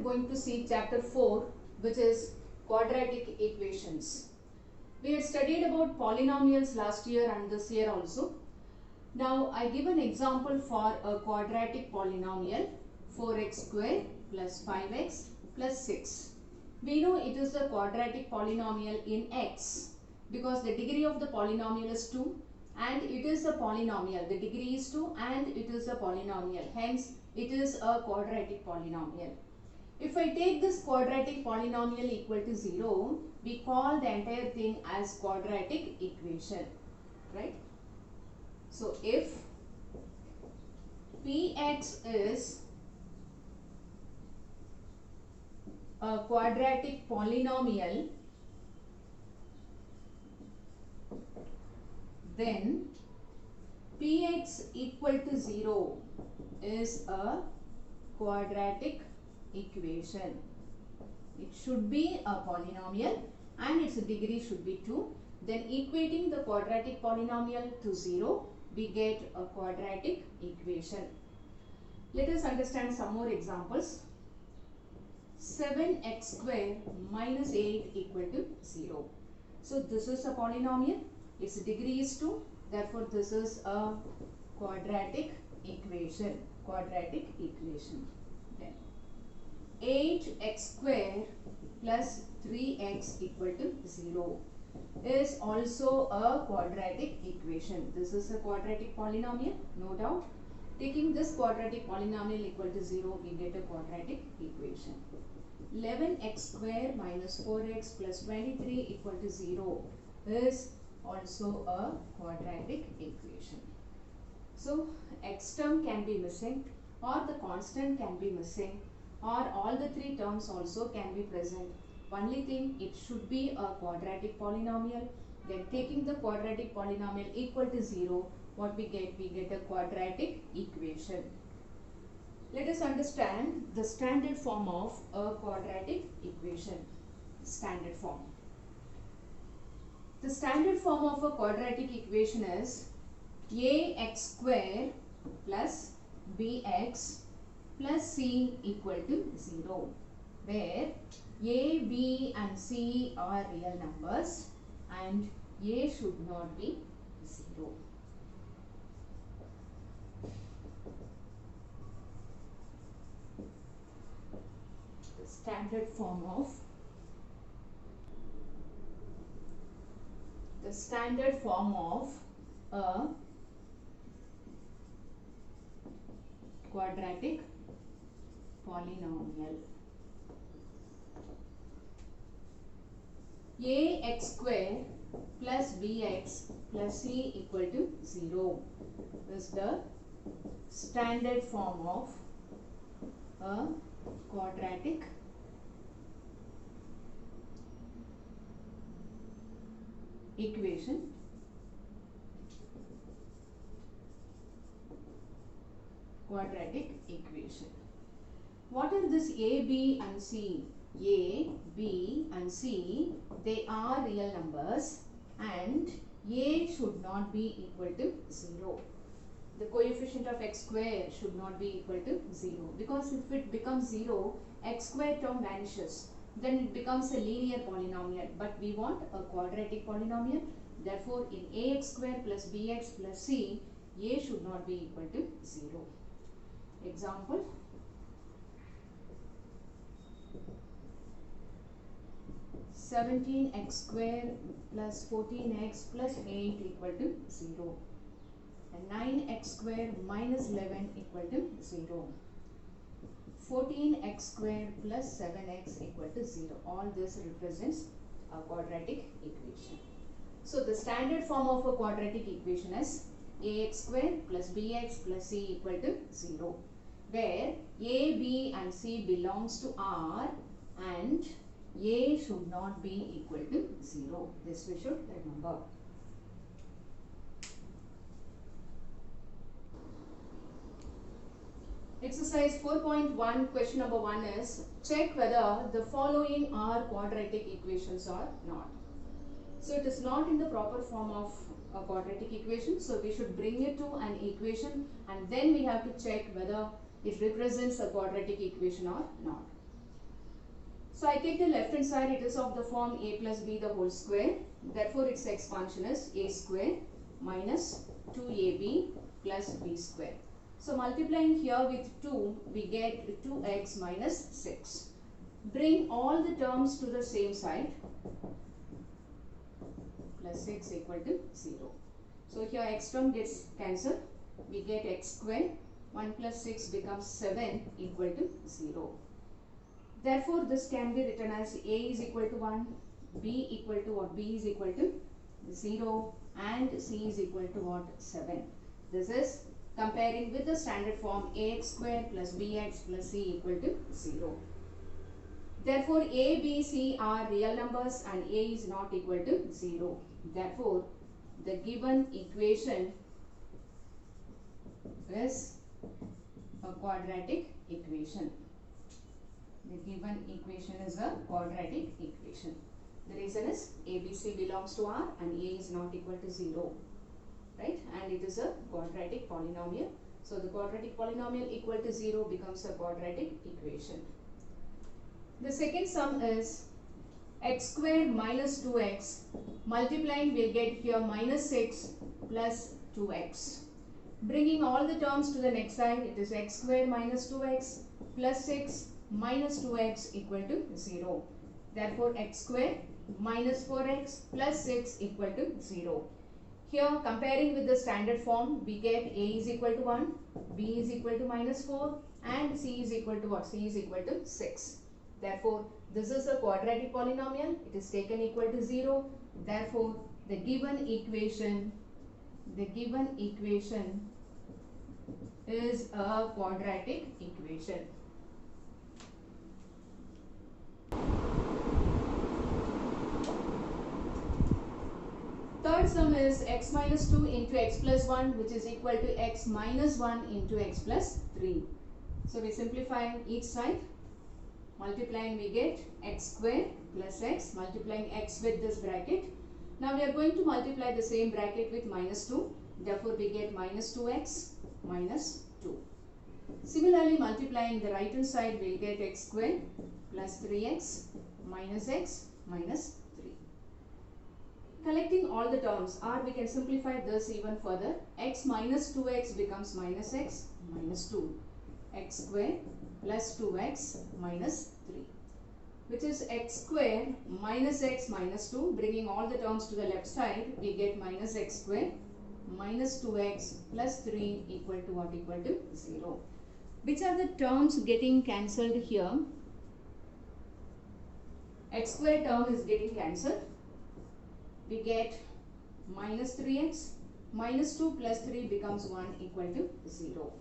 going to see chapter 4, which is quadratic equations. We had studied about polynomials last year and this year also. Now I give an example for a quadratic polynomial, 4x square plus 5x plus 6. We know it is a quadratic polynomial in x because the degree of the polynomial is 2 and it is a polynomial. The degree is 2 and it is a polynomial. Hence, it is a quadratic polynomial. If I take this quadratic polynomial equal to 0, we call the entire thing as quadratic equation, right? So, if Px is a quadratic polynomial, then Px equal to 0 is a quadratic equation. It should be a polynomial and its degree should be 2. Then equating the quadratic polynomial to 0, we get a quadratic equation. Let us understand some more examples. 7x square minus 8 equal to 0. So this is a polynomial. Its degree is 2. Therefore, this is a quadratic equation. Quadratic equation. Then 8x square plus 3x equal to 0 is also a quadratic equation. This is a quadratic polynomial, no doubt. Taking this quadratic polynomial equal to 0, we get a quadratic equation. 11x square minus 4x plus 23 equal to 0 is also a quadratic equation. So, x term can be missing or the constant can be missing or all the three terms also can be present. Only thing, it should be a quadratic polynomial. Then taking the quadratic polynomial equal to 0, what we get? We get a quadratic equation. Let us understand the standard form of a quadratic equation. Standard form. The standard form of a quadratic equation is ax square plus bx plus c equal to 0, where a, b and c are real numbers and a should not be 0. The standard form of a quadratic polynomial. Ax square plus bx plus c equal to 0 is the standard form of a quadratic equation. Quadratic equation. What are this a, b and c? A, b and c, they are real numbers and a should not be equal to 0. The coefficient of x square should not be equal to 0, because if it becomes 0, x square term vanishes. Then it becomes a linear polynomial, but we want a quadratic polynomial. Therefore, in ax square plus bx plus c, a should not be equal to 0. Example. (17x square plus 14x plus 8 equal to 0) and 9x square minus 11 equal to 0. 14x square plus 7x equal to 0. All this represents a quadratic equation. So, the standard form of a quadratic equation is ax square plus bx plus c equal to 0, where a, b and c belongs to R and a should not be equal to 0. This we should remember. Exercise 4.1, question number 1 is, check whether the following are quadratic equations or not. So it is not in the proper form of a quadratic equation. So we should bring it to an equation and then we have to check whether it represents a quadratic equation or not. So I take the left hand side, it is of the form a plus b the whole square. Therefore its expansion is a square minus 2ab plus b square. So multiplying here with 2, we get 2x minus 6. Bring all the terms to the same side. Plus 6 equal to 0. So here x term gets cancelled. We get x square. 1 plus 6 becomes 7 equal to 0. Therefore, this can be written as a is equal to 1, b equal to what? B is equal to 0 and c is equal to what? 7. This is comparing with the standard form ax square plus bx plus c equal to 0. Therefore, a, b, c are real numbers and a is not equal to 0. Therefore, the given equation is a quadratic equation. The given equation is a quadratic equation. The reason is ABC belongs to R and A is not equal to 0. Right? And it is a quadratic polynomial. So the quadratic polynomial equal to 0 becomes a quadratic equation. The second sum is x square minus 2x. Multiplying, we'll get here minus 6 plus 2x. Bringing all the terms to the next side, it is x square minus 2x plus 6 minus 2x equal to 0. Therefore, x square minus 4x plus 6 equal to 0. Here, comparing with the standard form, we get a is equal to 1, b is equal to minus 4 and c is equal to what? C is equal to 6. Therefore, this is a quadratic polynomial. It is taken equal to 0. Therefore, the given equation is a quadratic equation. Third sum is x minus 2 into x plus 1, which is equal to x minus 1 into x plus 3. So we simplify each side. Multiplying, we get x square plus x, multiplying x with this bracket. Now we are going to multiply the same bracket with minus 2. Therefore, we get minus 2x minus 2. Similarly, multiplying the right hand side, we will get x square plus 3x minus 3. Collecting all the terms, or we can simplify this even further. X minus 2x becomes minus x minus 2. X square plus 2x minus 3, which is x square minus x minus 2. Bringing all the terms to the left side, we get minus x square minus 2x plus 3 equal to what? Equal to 0. Which are the terms getting cancelled here? X square term is getting cancelled. We get minus 3x minus 2 plus 3 becomes 1 equal to 0.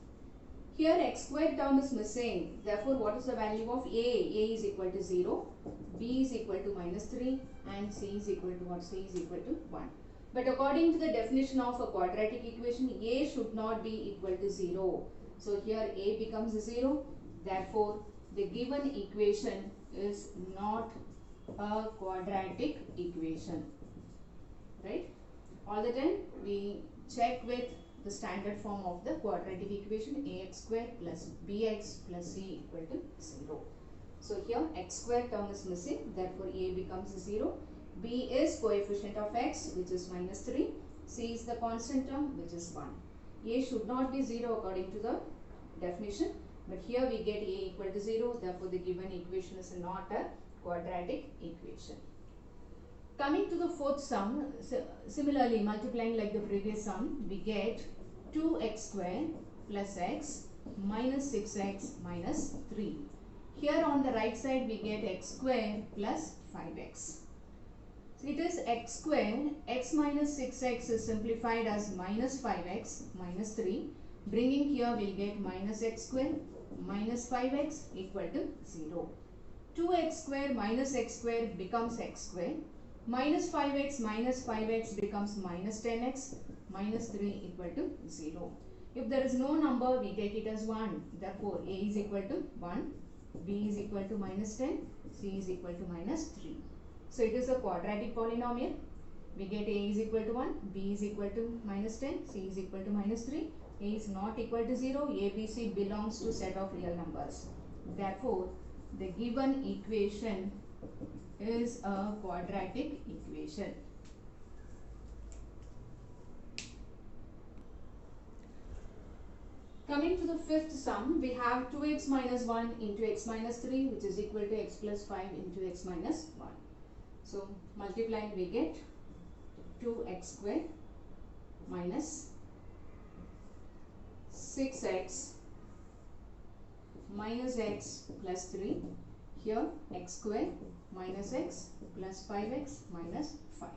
Here x square term is missing. Therefore, what is the value of A? A is equal to 0, B is equal to minus 3 and C is equal to what? C is equal to 1. But according to the definition of a quadratic equation, A should not be equal to 0. So here A becomes 0. Therefore, the given equation is not a quadratic equation. Right? All the time we check with the standard form of the quadratic equation, ax square plus bx plus c equal to 0. So here x square term is missing, therefore a becomes 0. B is coefficient of x, which is minus 3. C is the constant term, which is 1. A should not be 0 according to the definition, but here we get a equal to 0, therefore the given equation is not a quadratic equation. Coming to the fourth sum, similarly multiplying like the previous sum, we get 2x square plus x minus 6x minus 3. Here on the right side we get x square plus 5x. So it is x square, x minus 6x is simplified as minus 5x minus 3. Bringing here we will get minus x square minus 5x equal to 0. 2x square minus x square becomes x square. Minus 5x becomes minus 10x minus 3 equal to 0. If there is no number, we take it as 1. Therefore, a is equal to 1, b is equal to minus 10, c is equal to minus 3. So, it is a quadratic polynomial. We get a is equal to 1, b is equal to minus 10, c is equal to minus 3. A is not equal to 0. A, B, C belongs to set of real numbers. Therefore, the given equation is a quadratic equation. Coming to the fifth sum, we have 2x minus 1 into x minus 3, which is equal to x plus 5 into x minus 1. So multiplying, we get 2x squared minus 6x minus x plus 3. Here x squared minus x plus 5x minus 5.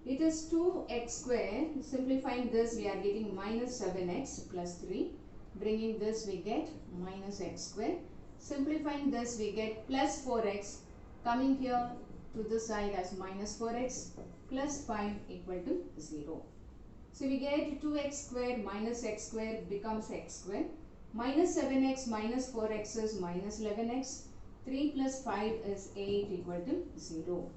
It is 2x squared. Simplifying this, we are getting minus 7x plus 3. Bringing this, we get minus x squared. Simplifying this, we get plus 4x. Coming here to this side as minus 4x plus 5 equal to 0. So we get 2x squared minus x squared becomes x squared. Minus 7x minus 4x is minus 11x. 3 plus 5 is 8 equal to 0.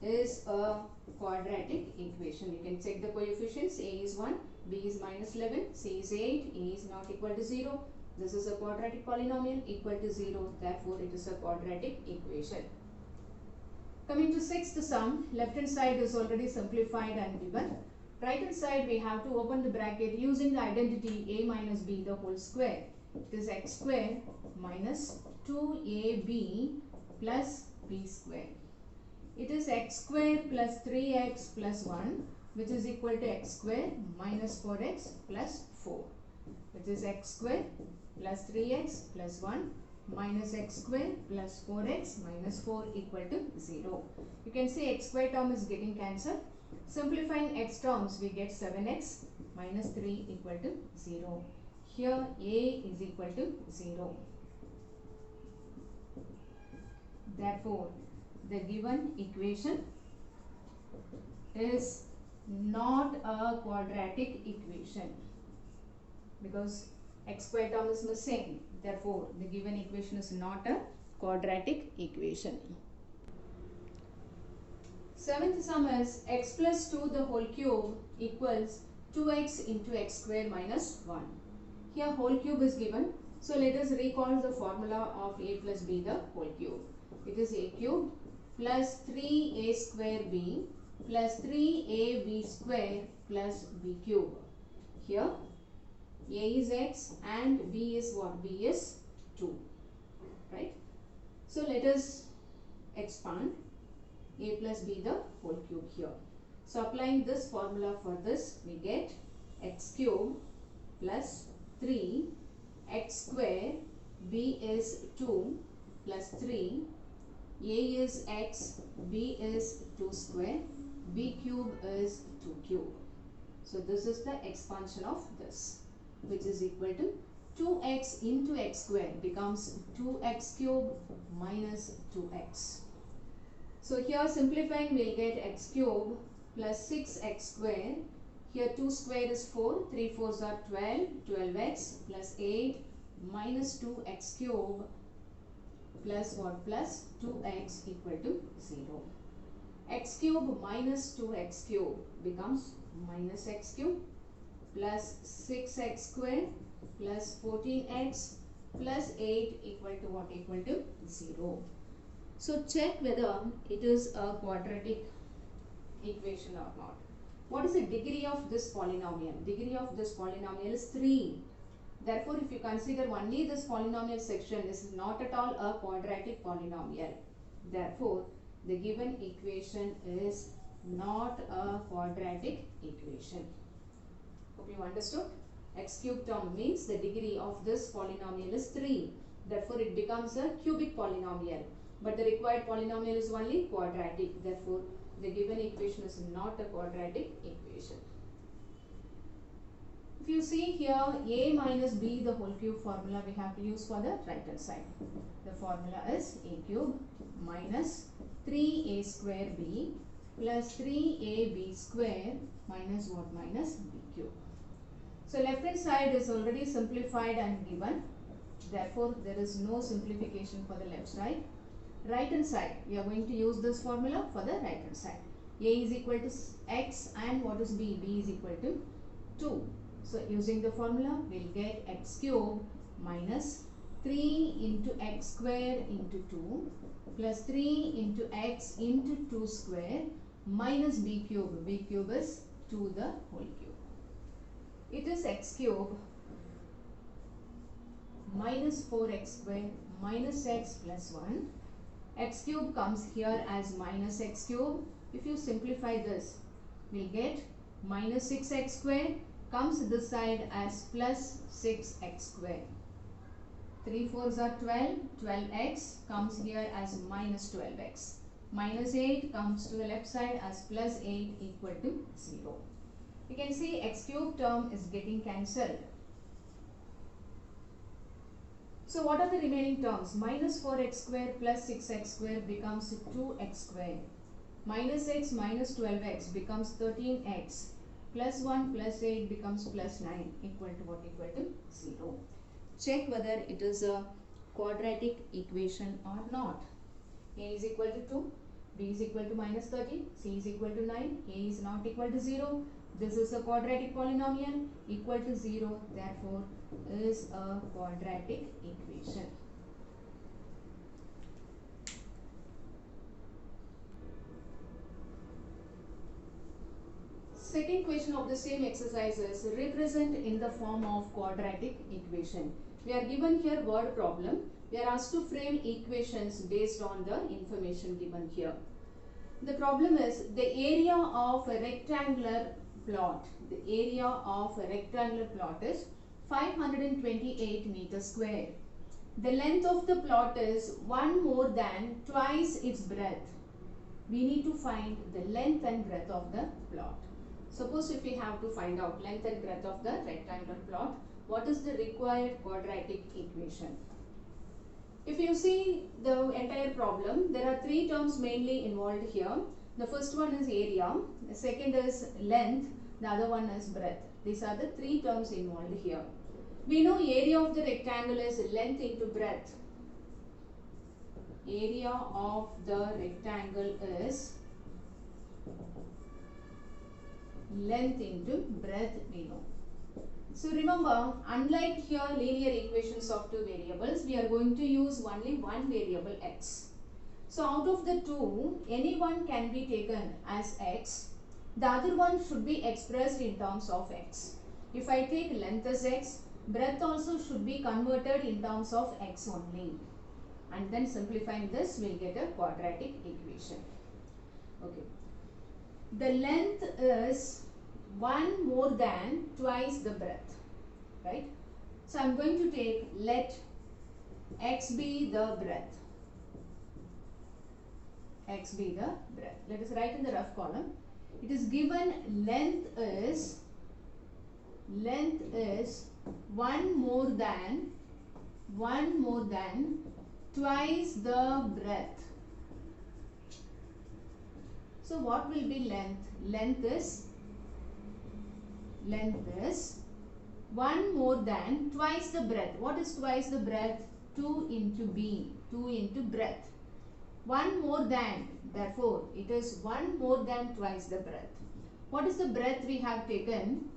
Is a quadratic equation. You can check the coefficients. A is 1, B is minus 11, C is 8, A is not equal to 0. This is a quadratic polynomial equal to 0. Therefore, it is a quadratic equation. Coming to sixth sum, left hand side is already simplified and given. Right hand side, we have to open the bracket using the identity a minus b the whole square. It is x squared minus 2ab plus b squared. It is x squared plus 3x plus 1, which is equal to x squared minus 4x plus 4, which is x squared plus 3x plus 1 minus x squared plus 4x minus 4 equal to 0. You can see x squared term is getting cancelled. Simplifying x terms, we get 7x minus 3 equal to 0. Here a is equal to 0. Therefore, the given equation is not a quadratic equation because x squared term is missing. Therefore, the given equation is not a quadratic equation. Seventh sum is x plus 2 the whole cube equals 2x into x squared minus 1. Here whole cube is given. So let us recall the formula of a plus b the whole cube. It is a cube plus 3a square b plus 3ab square plus b cube. Here a is x and b is what? B is 2. Right? So let us expand a plus b the whole cube here. So applying this formula for this, we get x cube plus 3 x square, b is 2 plus 3, a is x, b is 2 square, b cube is 2 cube. So this is the expansion of this, which is equal to 2x into x square becomes 2x cube minus 2x. So here simplifying, we'll get x cube plus 6x square. Here 2 square is 4, 3 4s are 12, 12x plus 8 minus 2x cube plus what? Plus 2x equal to 0. X cube minus 2x cube becomes minus x cube plus 6x square plus 14x plus 8 equal to what? Equal to 0. So check whether it is a quadratic equation or not. What is the degree of this polynomial? Degree of this polynomial is 3. Therefore, if you consider only this polynomial section, this is not at all a quadratic polynomial. Therefore, the given equation is not a quadratic equation. Hope you understood. X cube term means the degree of this polynomial is 3. Therefore, it becomes a cubic polynomial. But the required polynomial is only quadratic. Therefore, the given equation is not a quadratic equation. If you see here, a minus b the whole cube formula we have to use for the right hand side. The formula is a cube minus 3a square b plus 3ab square minus what? Minus b cube. So left hand side is already simplified and given. Therefore, there is no simplification for the left side. Right hand side, we are going to use this formula for the right hand side. A is equal to x and what is b? B is equal to 2. So using the formula, we will get x cube minus 3 into x square into 2 plus 3 into x into 2 square minus b cube. B cube is 2 the whole cube. It is x cube minus 4x square minus x plus 1. X cube comes here as minus x cube. If you simplify this, we'll get minus 6x square comes this side as plus 6x square. 3 4s are 12. 12x comes here as minus 12x. Minus 8 comes to the left side as plus 8 equal to 0. You can see x cube term is getting cancelled. So what are the remaining terms? Minus 4x square plus 6x square becomes 2x square. Minus x minus 12x becomes 13x. Plus 1 plus 8 becomes plus 9 equal to what? Equal to 0. Check whether it is a quadratic equation or not. A is equal to 2, B is equal to minus 13, C is equal to 9, A is not equal to 0. This is a quadratic polynomial equal to 0, therefore is a quadratic equation. Second question of the same exercise is represent in the form of quadratic equation. We are given here word problem. We are asked to frame equations based on the information given here. The problem is the area of a rectangular plot. The area of a rectangular plot is 528 meters square. The length of the plot is 1 more than twice its breadth. We need to find the length and breadth of the plot. Suppose if we have to find out length and breadth of the rectangular plot, what is the required quadratic equation? If you see the entire problem, there are three terms mainly involved here. The first one is area, the second is length, the other one is breadth. These are the three terms involved here. We know area of the rectangle is length into breadth. Area of the rectangle is length into breadth, we know. So remember, unlike here linear equations of two variables, we are going to use only one variable x. So out of the two, any one can be taken as x. The other one should be expressed in terms of x. If I take length as x, breadth also should be converted in terms of x only. And then simplifying this, we'll get a quadratic equation. Okay. The length is 1 more than twice the breadth, right? So I'm going to take, let x be the breadth. X be the breadth. Let us write in the rough column. It is given length is 1 more than twice the breadth. So what will be length? Length is 1 more than twice the breadth. What is twice the breadth? 2 into b, 2 into breadth. 1 more than, therefore it is 1 more than twice the breadth. What is the breadth we have taken?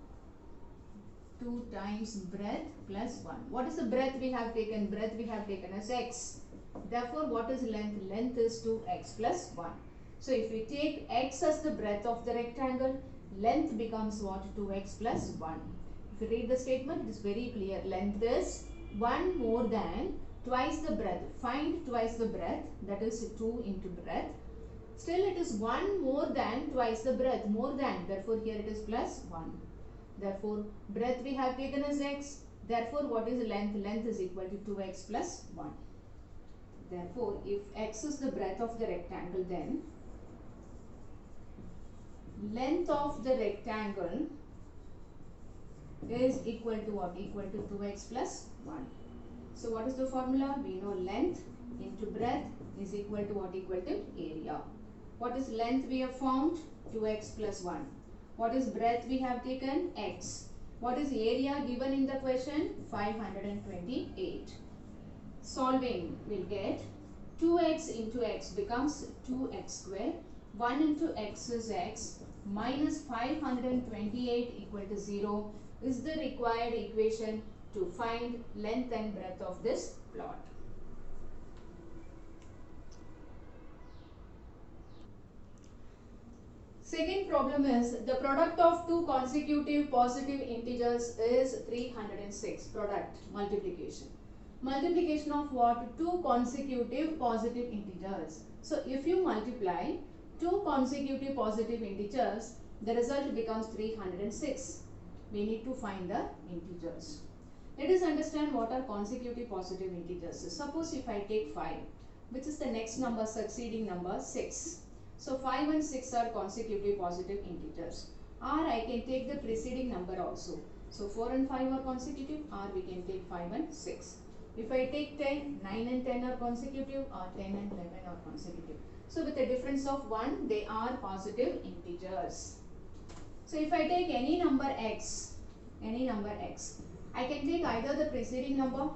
2 times breadth plus 1. What is the breadth we have taken? Breadth we have taken as x. Therefore what is length? Length is 2x plus 1. So if we take x as the breadth of the rectangle, length becomes what? 2x plus 1. If you read the statement, it is very clear. Length is 1 more than twice the breadth. Find twice the breadth, that is 2 into breadth. Still it is 1 more than twice the breadth. More than, therefore here it is plus 1. Therefore breadth we have taken as x. Therefore what is length? Length is equal to 2x plus 1. Therefore if x is the breadth of the rectangle, then length of the rectangle is equal to what? Equal to 2x plus 1. So what is the formula? We know length into breadth is equal to what? Equal to area. What is length we have found? 2x plus 1. What is breadth we have taken? X. What is area given in the question? 528. Solving, we'll get 2x into x becomes 2x square. 1 into x is x. Minus 528 equal to 0 is the required equation to find length and breadth of this plot. Second problem is the product of two consecutive positive integers is 306. Product, multiplication. Multiplication of what? Two consecutive positive integers. So if you multiply two consecutive positive integers, the result becomes 306. We need to find the integers. Let us understand what are consecutive positive integers. So suppose if I take 5, which is the next number succeeding number 6. So 5 and 6 are consecutive positive integers. Or I can take the preceding number also. So 4 and 5 are consecutive, or we can take 5 and 6. If I take 10, 9 and 10 are consecutive, or 10 and 11 are consecutive. So with a difference of 1, they are positive integers. So if I take any number x, I can take either the preceding number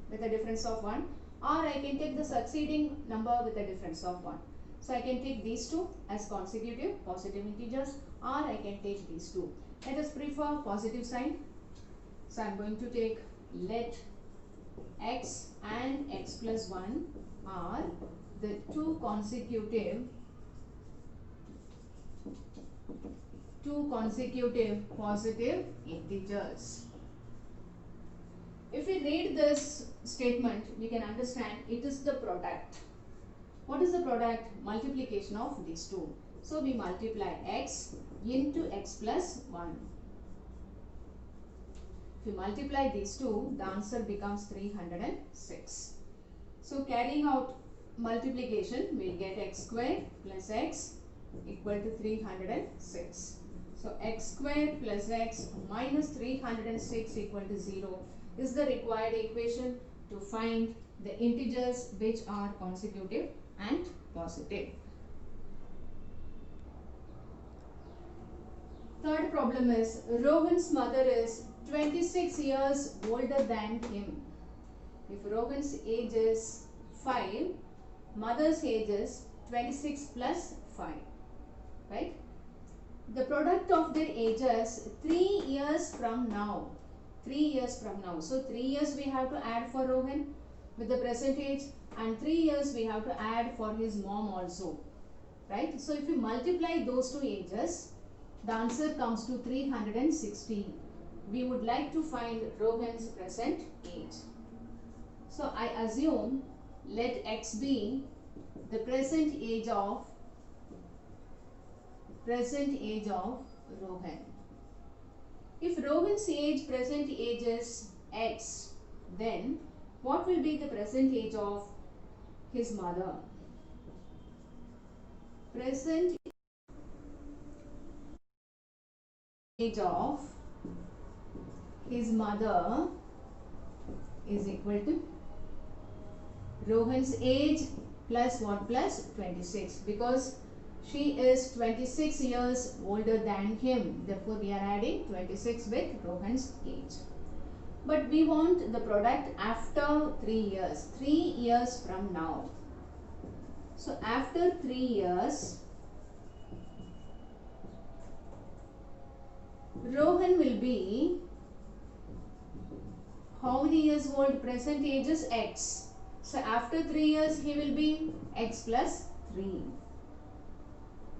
with a difference of 1, or I can take the succeeding number with a difference of 1. So I can take these two as consecutive positive integers, or I can take these two. Let us prefer positive sign. So I am going to take let x and x plus 1 are the two consecutive positive integers. If we read this statement, we can understand it is the product. What is the product? Multiplication of these two. So we multiply x into x plus 1. If you multiply these two, the answer becomes 306. So carrying out multiplication, we will get x square plus x equal to 306. So x square plus x minus 306 equal to 0 is the required equation to find the integers which are consecutive and positive. Third problem is Rohan's mother is 26 years older than him. If Rohan's age is 5, mother's age is 26 plus 5, right? The product of their ages 3 years from now. 3 years from now. So 3 years we have to add for Rohan with the present age, and 3 years we have to add for his mom also, right? So if you multiply those two ages, the answer comes to 316. We would like to find Rohan's present age. So I assume let x be the present age of Rohan. If Rohan's present age is x, then what will be the present age of his mother? Present age of his mother is equal to Rohan's age plus what? Plus 26, because she is 26 years older than him. Therefore, we are adding 26 with Rohan's age. But we want the product after 3 years. 3 years from now. So, after 3 years, Rohan will be how many years old? Present age is x. So, after 3 years, he will be x plus 3.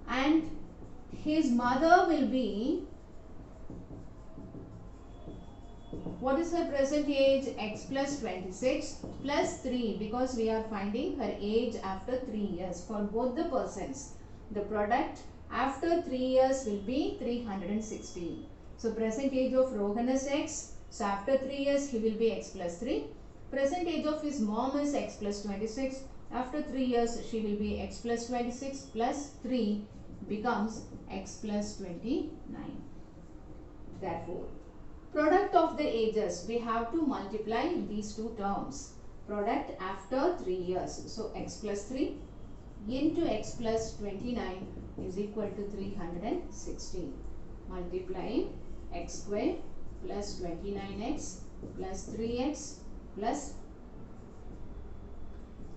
And his mother will be, what is her present age? X plus 26 plus 3, because we are finding her age after 3 years for both the persons. The product after 3 years will be 316. So present age of Rohan is x. So after 3 years he will be x plus 3. Present age of his mom is x plus 26. After 3 years she will be x plus 26 plus 3 becomes x plus 29. Therefore, product of the ages, we have to multiply these two terms. Product after 3 years. So x plus 3 into x plus 29 is equal to 316. Multiplying x square plus 29x plus 3x plus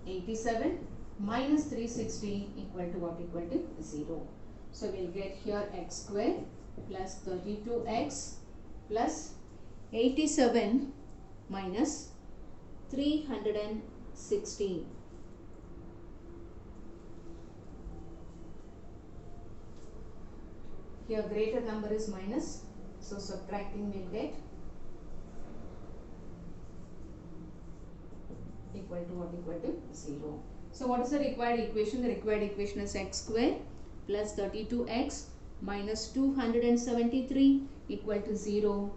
87 minus 360 equal to what? Equal to 0. So we will get here x square plus 32x plus 87 minus 316. Here greater number is minus, so subtracting will get equal to what? Equal to 0. So what is the required equation? The required equation is x square plus 32x minus 273 equal to 0.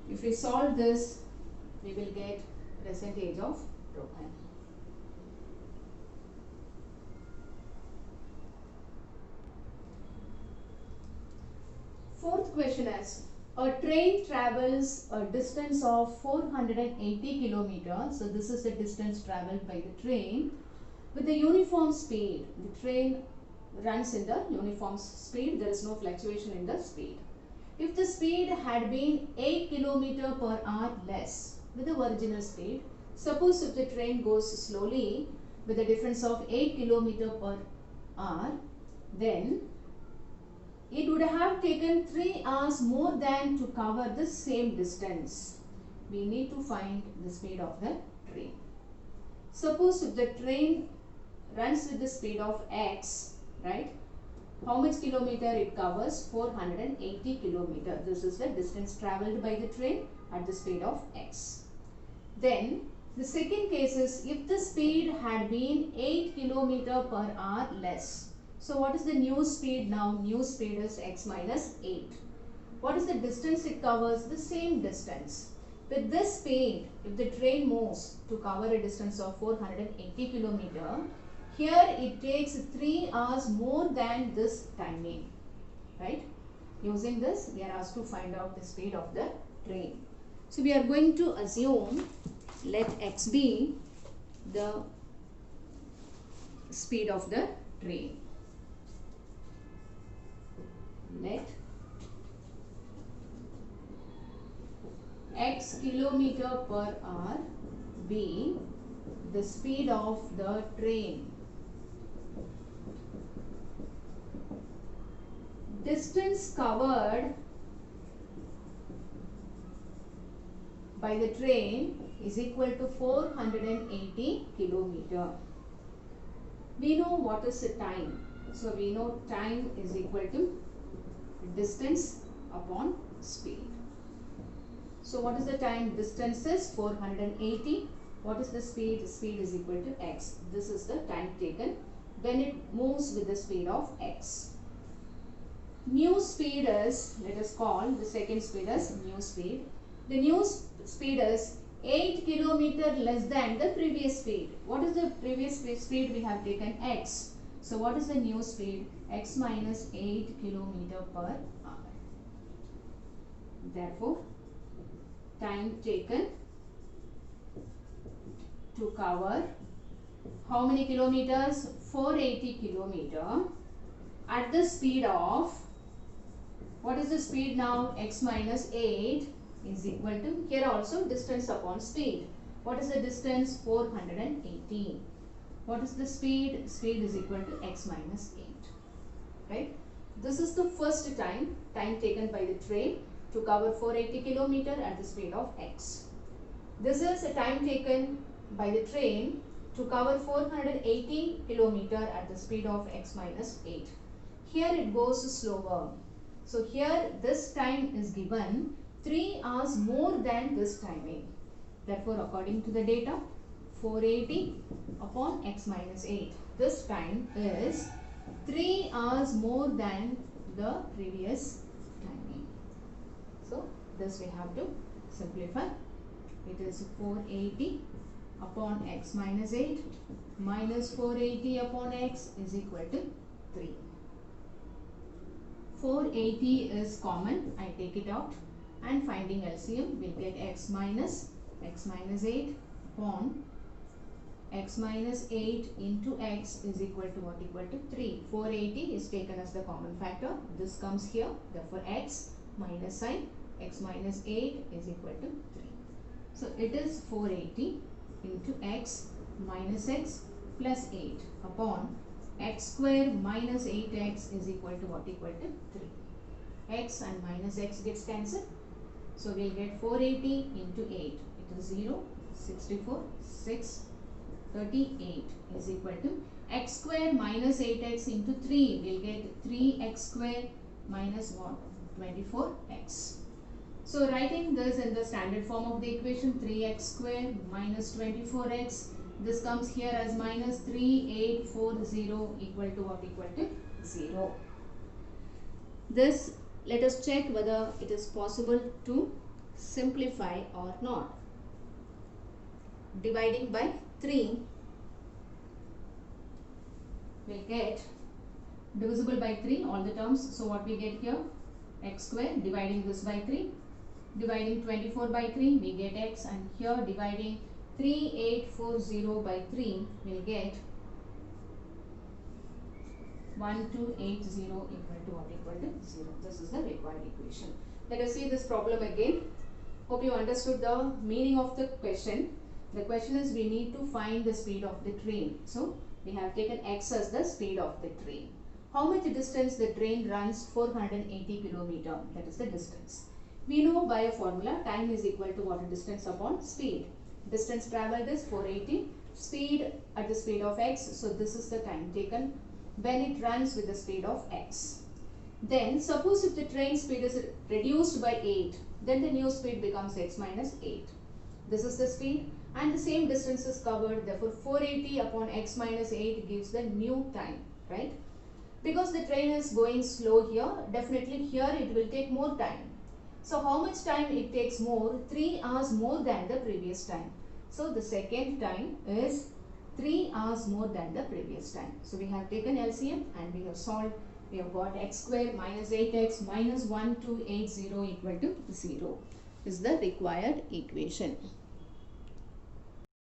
If we solve this, we will get percentage of propane. Fourth question is, a train travels a distance of 480 kilometers. So this is the distance travelled by the train with the uniform speed. The train runs in the uniform speed. There is no fluctuation in the speed. If the speed had been 8 kilometers per hour less with the original speed, suppose if the train goes slowly with a difference of 8 kilometers per hour, then it would have taken 3 hours more than to cover the same distance. We need to find the speed of the train. Suppose if the train runs with the speed of x, right? How much kilometer it covers? 480 kilometer. This is the distance travelled by the train at the speed of x. Then the second case is, if the speed had been 8 kilometer per hour less. So what is the new speed now? New speed is x minus 8. What is the distance it covers? The same distance. With this speed, if the train moves to cover a distance of 480 kilometer, here it takes 3 hours more than this timing, right? Using this, we are asked to find out the speed of the train. So we are going to assume, let x be the speed of the train. Let x kilometer per hour be the speed of the train. Distance covered by the train is equal to 480 kilometer. We know what is the time. So we know time is equal to distance upon speed. So what is the time? Distance is 480. What is the speed? Speed is equal to x. This is the time taken when it moves with the speed of x. New speed is, let us call the second speed as new speed. The new speed is 8 kilometer less than the previous speed. What is the previous speed? We have taken x. So what is the new speed? X minus 8 kilometer per hour. Therefore, time taken to cover how many kilometers? 480 kilometer at the speed of, what is the speed now? X minus 8 is equal to, here also distance upon speed. What is the distance? 480. What is the speed? Speed is equal to x minus 8. Right? This is the first time taken by the train to cover 480 kilometer at the speed of x. This is a time taken by the train to cover 480 kilometer at the speed of x minus 8. Here it goes slower. So here this time is given 3 hours more than this timing. Therefore, according to the data, 480 upon x minus 8. This time is 3 hours more than the previous timing. So, this we have to simplify. It is 480 upon x minus 8 minus 480 upon x is equal to 3. 480 is common. I take it out and finding LCM will get x minus 8 upon x minus 8 into x is equal to what? Equal to 3. 480 is taken as the common factor. This comes here. Therefore, x minus sign, x minus 8 is equal to 3. So, it is 480 into x minus x plus 8 upon x square minus 8x is equal to what? Equal to 3. X and minus x gets cancelled. So, we will get 480 into 8. It is 0, 64, 6, 38 is equal to x square minus 8x into 3. We'll get 3x square minus what? 24x. So writing this in the standard form of the equation, 3x square minus 24x. This comes here as minus 3840 equal to what? Equal to 0. This, let us check whether it is possible to simplify or not. Dividing by 3, we'll get divisible by 3 all the terms. So what we get here? X square, dividing this by 3, dividing 24 by 3, we get x, and here dividing 3840 by 3, we'll get 1280 equal to what? Equal to 0. This is the required equation. Let us see this problem again. Hope you understood the meaning of the question. The question is, we need to find the speed of the train. So we have taken x as the speed of the train. How much distance the train runs? 480 kilometer. That is the distance. We know by a formula, time is equal to what? Distance upon speed. Distance traveled is 480. Speed at the speed of x. So this is the time taken when it runs with the speed of x. Then suppose if the train speed is reduced by 8, then the new speed becomes x minus 8. This is the speed and the same distance is covered. Therefore 480 upon x minus 8 gives the new time, right? Because the train is going slow here, definitely here it will take more time. So how much time it takes more? 3 hours more than the previous time. So the second time is 3 hours more than the previous time. So we have taken LCM and we have solved. We have got x square minus 8x minus 1280 equal to 0 is the required equation.